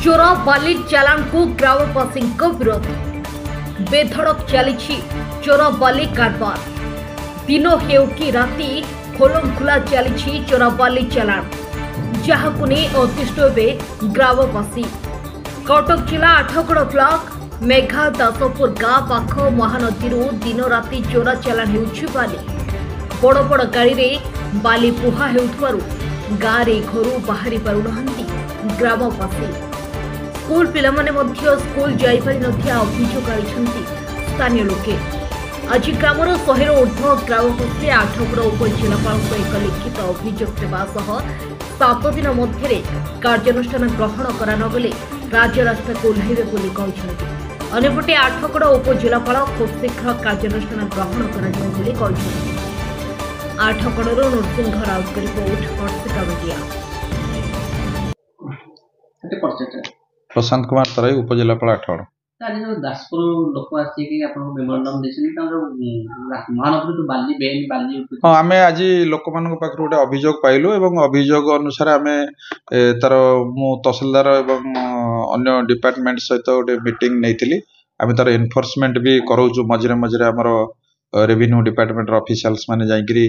चोर बाली चालान को ग्रामवासी विरोध बेधड़क चली चोर बाली कारबार दिन हेउ कि राति खोलम खुला चली चोर बाली चालान जहां नहीं अतिष्ठ हे ग्रामवासी। कटक जिला आठगड़ ब्लॉक मेघा दासपुर गाँ पाख महानदी दिन राति चोरा चालान होली बड़ बड़ गाड़ी में बाली बुहा होउथवारु गाँ रे घर बाहरी पारुनाहांती ग्रामवासी। स्कूल पिला माने मध्य स्कूल जाई पारि नथिया अभियोग आइछंती स्थानीय लोके। आज ग्रामर 100 ऊर्ध्व ग्रामवासी आठगड़ उपजिलापाल एक लिखित अभियोग देवा सह 7 दिन मध्य कार्यानुष्ठान ग्रहण करानगले राजरास्ता को ओह्लैबे बोली कहछंती। अन्यपटे आठगड़ उपजिलापाल खूब शीघ्र कार्यानुष्ठान ग्रहण कराଯିବ ବୋଲି କହିଛନ୍ତି। आठगड़र नरसिंह राउत रिपोर्ट हर्षिता बगिया। प्रशांत कुमार तराई उपजिलापाल आठगड़। आज जो दासपुर लोक आसी आपन मेमोरेंडम देछनी महानगर जो बाली बेन बाली हां आमे आज लोक मान पाखर गोटे अभियोग पाइलु एवं अभियोग अनुसार आमे तार मु तहसीलदार एवं अन्य डिपार्टमेंट सहित गोटे मीटिंग नैथिली। आमे तार एनफोर्समेंट भी करूछु मझरे मझरे हमर रेवेन्यू डिपार्टमेंट ऑफिशियल्स माने जाइकरी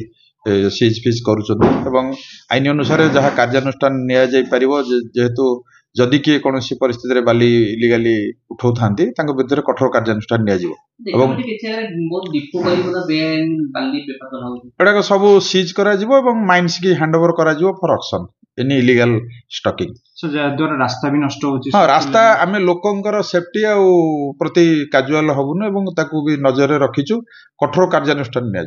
सीज फीज करूछन एवं आईन अनुसार जहाँ कार्यानुष्ठान निया जाई परिबो जेहेतु जदि किए कौन परिस्थिति रे बाली इलीगली उठाऊ था विरुद्ध कठोर कार्यानुष्ठान एटा सब सीज करा माइंस की हैंडओवर करा for auction any illegal stocking. रास्ता भी नष्ट होची। हां रास्ता आमे लोकंकर सेफ्टी आ प्रति काजुअल हबुन एवं ताकू भी नजर रे रखिछु कठोर कार्यानुष्ठान निया